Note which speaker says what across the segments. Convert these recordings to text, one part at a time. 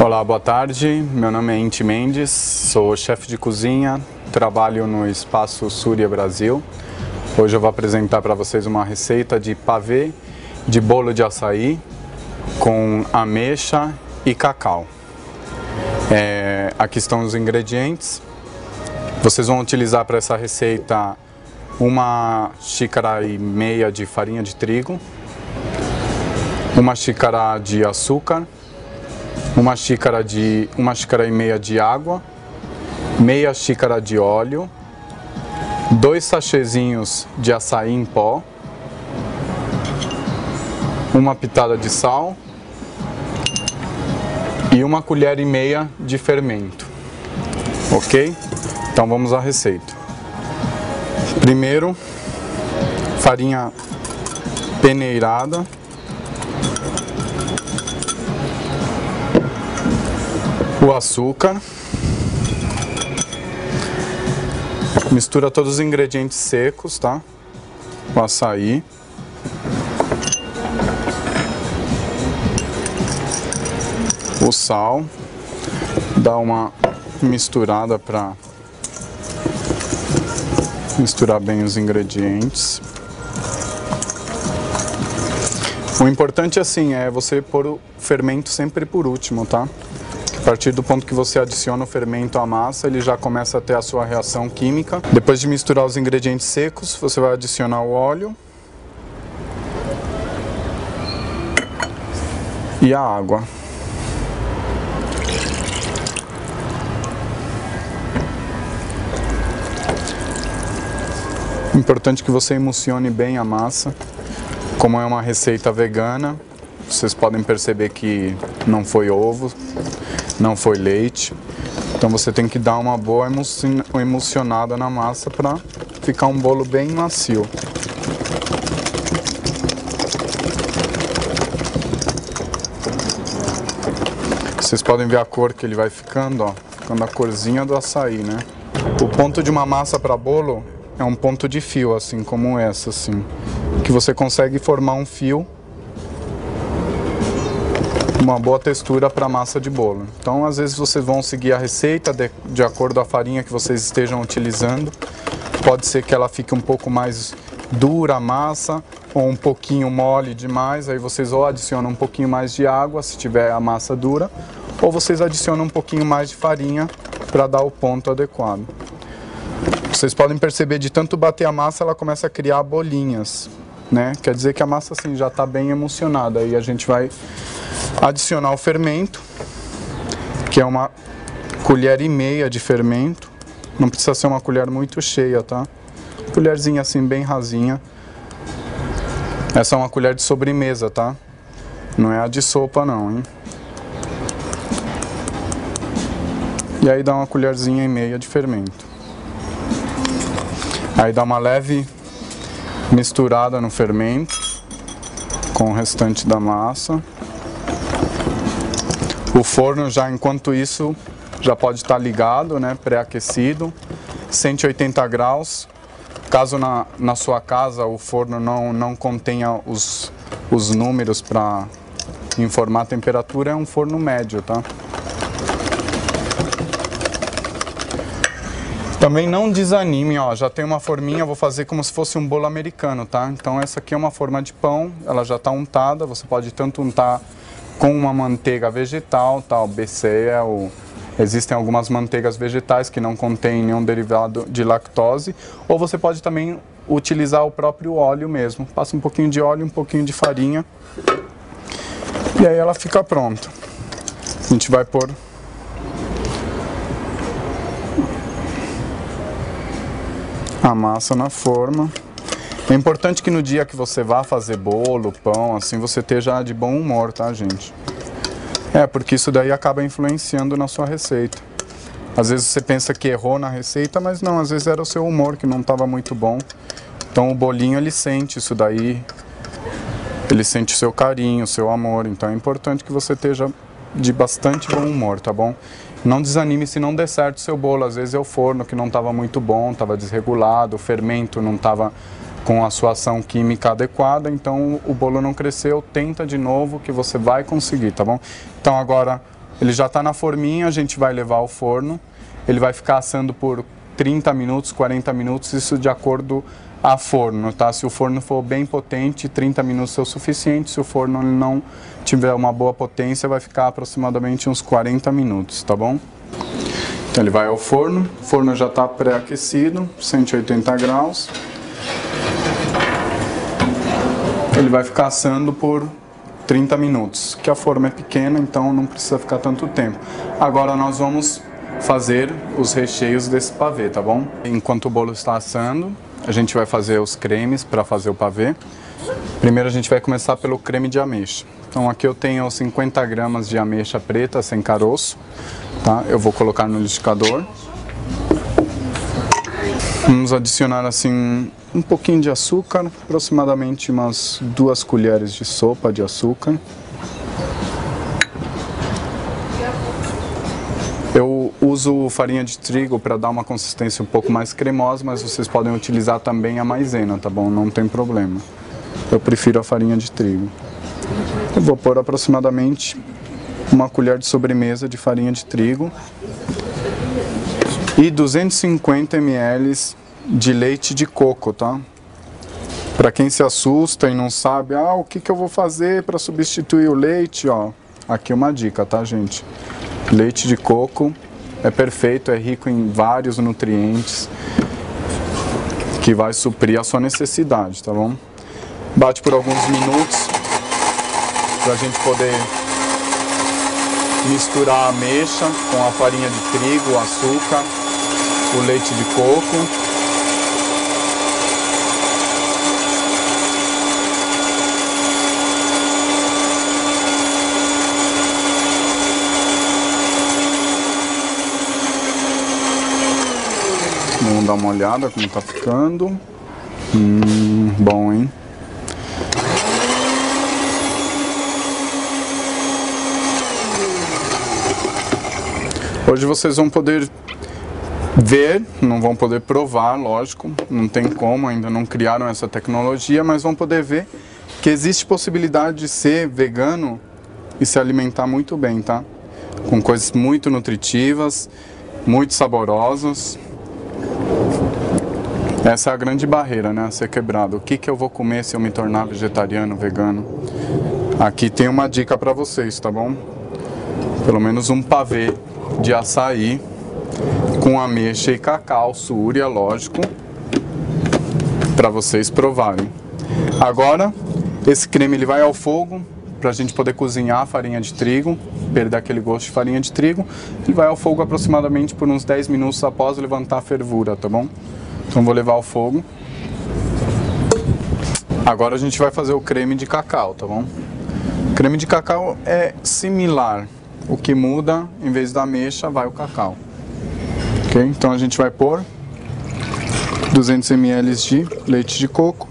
Speaker 1: Olá, boa tarde. Meu nome é Inti Mendes, sou chefe de cozinha, trabalho no Espaço Súria Brasil. Hoje eu vou apresentar para vocês uma receita de pavê de bolo de açaí com ameixa e cacau. Aqui estão os ingredientes. Vocês vão utilizar para essa receita 1,5 xícaras de farinha de trigo, 1 xícara de açúcar, 1 xícara e meia de água, meia xícara de óleo, 2 sachêzinhos de açaí em pó, uma pitada de sal e 1,5 colher de fermento. Ok? Então vamos à receita. Primeiro, farinha peneirada, o açúcar, mistura todos os ingredientes secos, tá? O açaí, o sal, dá uma misturada para misturar bem os ingredientes. O importante assim é você pôr o fermento sempre por último, tá? A partir do ponto que você adiciona o fermento à massa, ele já começa a ter a sua reação química. Depois de misturar os ingredientes secos, você vai adicionar o óleo e a água. Importante que você emulsione bem a massa. Como é uma receita vegana, vocês podem perceber que não foi ovo, não foi leite. Então você tem que dar uma boa emulsionada na massa para ficar um bolo bem macio. Vocês podem ver a cor que ele vai ficando, ó, ficando a corzinha do açaí, né? O ponto de uma massa para bolo é um ponto de fio, assim como essa, assim, que você consegue formar um fio, uma boa textura para massa de bolo. Então, às vezes vocês vão seguir a receita de acordo com a farinha que vocês estejam utilizando. Pode ser que ela fique um pouco mais dura a massa ou um pouquinho mole demais. Aí vocês ou adicionam um pouquinho mais de água se tiver a massa dura, ou vocês adicionam um pouquinho mais de farinha para dar o ponto adequado. Vocês podem perceber, de tanto bater a massa, ela começa a criar bolinhas, né? Quer dizer que a massa assim já está bem emulsionada. Aí a gente vai adicionar o fermento, que é 1,5 colher de fermento. Não precisa ser uma colher muito cheia, tá? Colherzinha assim bem rasinha. Essa é uma colher de sobremesa, tá? Não é a de sopa não, hein? E aí dá 1,5 colherzinha de fermento. Aí dá uma leve misturada no fermento com o restante da massa. O forno já, enquanto isso, já pode estar ligado, né, pré-aquecido, 180 graus. Caso na sua casa o forno não contenha os números para informar a temperatura, é um forno médio, tá? Também não desanime, ó, já tem uma forminha, vou fazer como se fosse um bolo americano, tá? Então essa aqui é uma forma de pão, ela já está untada, você pode tanto untar com uma manteiga vegetal, tá? O BCE, existem algumas manteigas vegetais que não contêm nenhum derivado de lactose, ou você pode também utilizar o próprio óleo mesmo. Passa um pouquinho de óleo, um pouquinho de farinha, e aí ela fica pronta. A gente vai pôr a massa na forma. É importante que no dia que você vá fazer bolo, pão, assim, você esteja de bom humor, tá, gente? Porque isso daí acaba influenciando na sua receita. Às vezes você pensa que errou na receita, mas não, às vezes era o seu humor que não estava muito bom. Então o bolinho, ele sente isso daí, ele sente o seu carinho, o seu amor. Então é importante que você esteja de bastante bom humor, tá bom? Não desanime se não der certo o seu bolo. Às vezes é o forno que não estava muito bom, estava desregulado, o fermento não estava com a sua ação química adequada, então o bolo não cresceu. Tenta de novo que você vai conseguir, tá bom? Então agora Ele já está na forminha, a gente vai levar ao forno. Ele vai ficar assando por 30 minutos, 40 minutos, isso de acordo a forno, tá? Se o forno for bem potente, 30 minutos é o suficiente. Se o forno não tiver uma boa potência, vai ficar aproximadamente uns 40 minutos, tá bom? Então ele vai ao forno, o forno já está pré-aquecido, 180 graus. Ele vai ficar assando por 30 minutos, que a forma é pequena, então não precisa ficar tanto tempo. Agora nós vamos fazer os recheios desse pavê, tá bom? Enquanto o bolo está assando, a gente vai fazer os cremes para fazer o pavê. Primeiro a gente vai começar pelo creme de ameixa. Então aqui eu tenho 50 gramas de ameixa preta sem caroço, tá? Eu vou colocar no liquidificador. Vamos adicionar assim um pouquinho de açúcar, aproximadamente umas 2 colheres de sopa de açúcar. Eu uso farinha de trigo para dar uma consistência um pouco mais cremosa, mas vocês podem utilizar também a maisena, tá bom? Não tem problema. Eu prefiro a farinha de trigo. Eu vou pôr aproximadamente 1 colher de sobremesa de farinha de trigo e 250 ml de leite de coco, tá? Para quem se assusta e não sabe, o que eu vou fazer para substituir o leite, ó, aqui uma dica, tá, gente? Leite de coco é perfeito, é rico em vários nutrientes que vai suprir a sua necessidade, tá bom? Bate por alguns minutos para a gente poder misturar a ameixa com a farinha de trigo, o açúcar, o leite de coco. Vamos dar uma olhada como tá ficando. Bom, hein? Hoje vocês vão poder ver, não vão poder provar, lógico, não tem como, ainda não criaram essa tecnologia, mas vão poder ver que existe possibilidade de ser vegano e se alimentar muito bem, tá? Com coisas muito nutritivas, muito saborosas. Essa é a grande barreira, né, a ser quebrado. O que eu vou comer se eu me tornar vegetariano, vegano? Aqui tem uma dica para vocês, tá bom? Pelo menos um pavê de açaí com ameixa e cacau, súria, lógico, para vocês provarem. Agora, esse creme ele vai ao fogo para a gente poder cozinhar a farinha de trigo, perder aquele gosto de farinha de trigo. Ele vai ao fogo aproximadamente por uns 10 minutos após levantar a fervura, tá bom? Então vou levar ao fogo. Agora a gente vai fazer o creme de cacau, tá bom? O creme de cacau é similar. O que muda, em vez da ameixa, vai o cacau. Ok? Então a gente vai pôr 200 ml de leite de coco,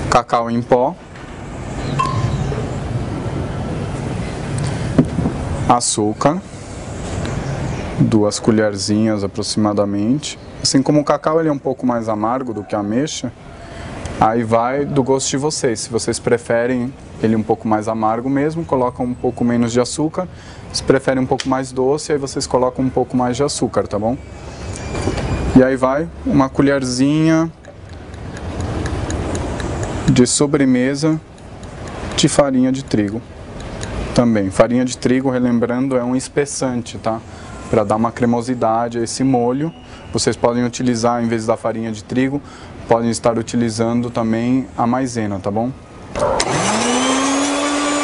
Speaker 1: cacau em pó, açúcar, 2 colherzinhas aproximadamente. Assim como o cacau ele é um pouco mais amargo do que a ameixa, aí vai do gosto de vocês. Se vocês preferem ele um pouco mais amargo mesmo, colocam um pouco menos de açúcar. Se preferem um pouco mais doce, aí vocês colocam um pouco mais de açúcar, tá bom? E aí vai uma colherzinha de sobremesa de farinha de trigo. Também, farinha de trigo, relembrando, é um espessante, tá? Para dar uma cremosidade a esse molho. Vocês podem utilizar, em vez da farinha de trigo, podem estar utilizando também a maisena, tá bom?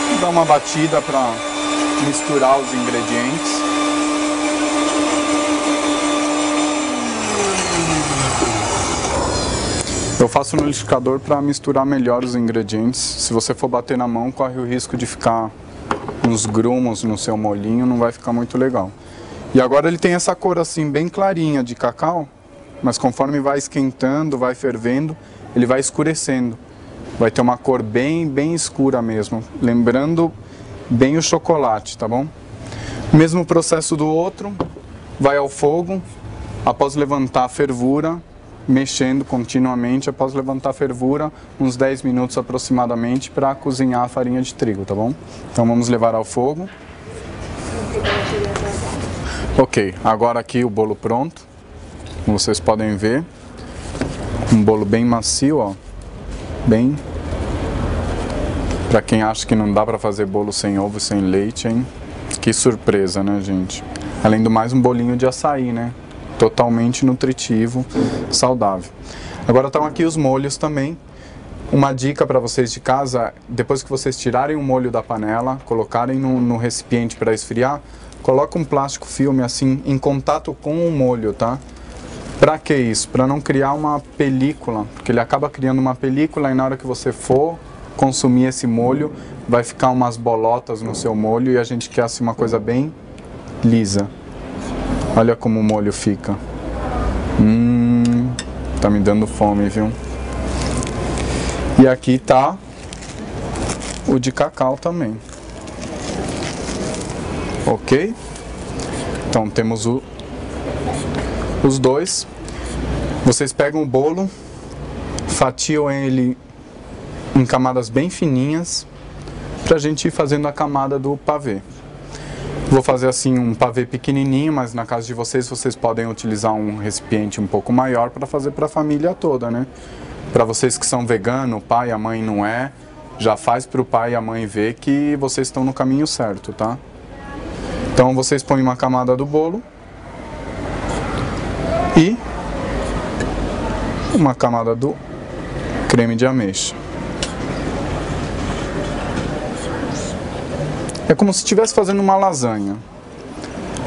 Speaker 1: Vou dar uma batida para misturar os ingredientes. Eu faço no liquidificador para misturar melhor os ingredientes. Se você for bater na mão, corre o risco de ficar uns grumos no seu molhinho, não vai ficar muito legal. E agora ele tem essa cor assim bem clarinha de cacau, mas conforme vai esquentando, vai fervendo, ele vai escurecendo. Vai ter uma cor bem escura mesmo, lembrando bem o chocolate, tá bom? Mesmo processo do outro, vai ao fogo, após levantar a fervura, mexendo continuamente após levantar a fervura, uns 10 minutos aproximadamente, para cozinhar a farinha de trigo, tá bom? Então vamos levar ao fogo. Ok, agora aqui o bolo pronto, como vocês podem ver, um bolo bem macio, ó, bem... Pra quem acha que não dá pra fazer bolo sem ovo e sem leite, hein? Que surpresa, né, gente? Além do mais, um bolinho de açaí, né? Totalmente nutritivo, saudável. Agora estão aqui os molhos também. Uma dica para vocês de casa, depois que vocês tirarem o molho da panela, colocarem no recipiente para esfriar, coloca um plástico filme assim em contato com o molho, tá? Para que isso? Para não criar uma película, porque ele acaba criando uma película e na hora que você for consumir esse molho, vai ficar umas bolotas no seu molho e a gente quer assim uma coisa bem lisa. Olha como o molho fica. Tá me dando fome, viu? E aqui tá o de cacau também. Ok? Então temos os dois. Vocês pegam o bolo, fatiam ele em camadas bem fininhas, pra gente ir fazendo a camada do pavê. Vou fazer assim um pavê pequenininho, mas na casa de vocês, vocês podem utilizar um recipiente um pouco maior para fazer para a família toda, né? Para vocês que são veganos, o pai e a mãe não é, já faz para o pai e a mãe ver que vocês estão no caminho certo, tá? Então vocês põem uma camada do bolo e uma camada do creme de ameixa. É como se estivesse fazendo uma lasanha.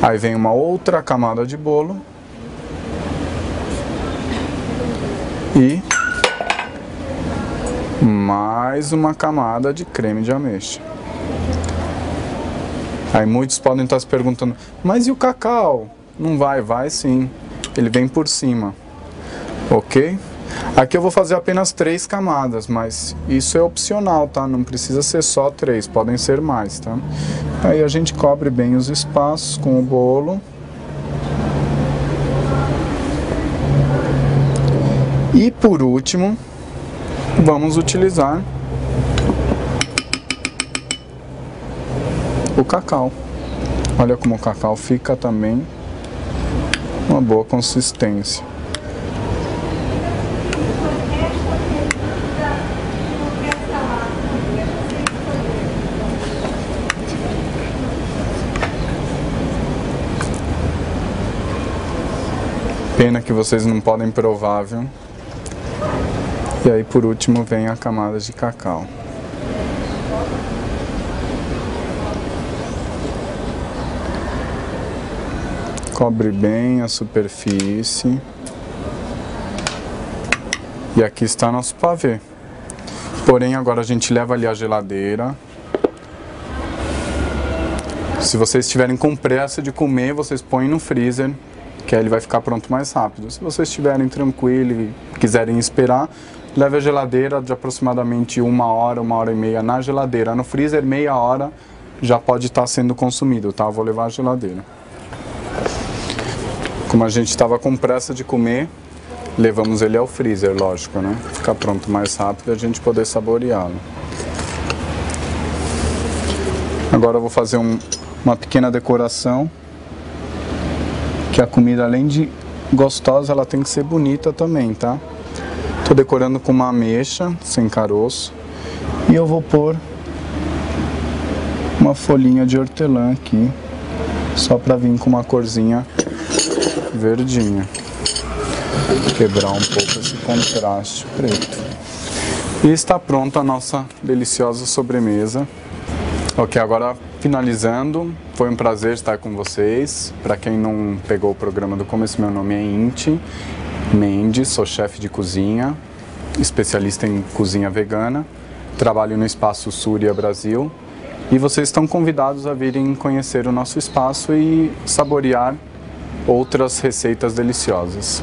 Speaker 1: Aí vem uma outra camada de bolo. E mais uma camada de creme de ameixa. Aí muitos podem estar se perguntando, mas e o cacau? Não vai, vai sim. Ele vem por cima. Ok? Aqui eu vou fazer apenas 3 camadas, mas isso é opcional, tá? Não precisa ser só 3, podem ser mais, tá? Aí a gente cobre bem os espaços com o bolo. E por último, vamos utilizar o cacau. Olha como o cacau fica também uma boa consistência. Pena que vocês não podem provar, viu? E aí por último vem a camada de cacau. Cobre bem a superfície. E aqui está nosso pavê. Porém agora a gente leva ali à geladeira. Se vocês estiverem com pressa de comer, vocês põem no freezer, que aí ele vai ficar pronto mais rápido. Se vocês estiverem tranquilos e quiserem esperar, leve a geladeira de aproximadamente 1 hora e meia na geladeira. No freezer, meia hora já pode estar sendo consumido, tá? Eu vou levar a geladeira. Como a gente estava com pressa de comer, levamos ele ao freezer, lógico, né? Ficar pronto mais rápido e a gente poder saboreá-lo. Agora eu vou fazer uma pequena decoração. Que a comida, além de gostosa, ela tem que ser bonita também, tá? Tô decorando com uma ameixa, sem caroço. E eu vou pôr uma folhinha de hortelã aqui, só pra vir com uma corzinha verdinha. Quebrar um pouco esse contraste preto. E está pronta a nossa deliciosa sobremesa. Ok, agora finalizando, foi um prazer estar com vocês. Para quem não pegou o programa do começo, meu nome é Inti Mendes, sou chefe de cozinha, especialista em cozinha vegana, trabalho no Espaço Súria Brasil e vocês estão convidados a virem conhecer o nosso espaço e saborear outras receitas deliciosas.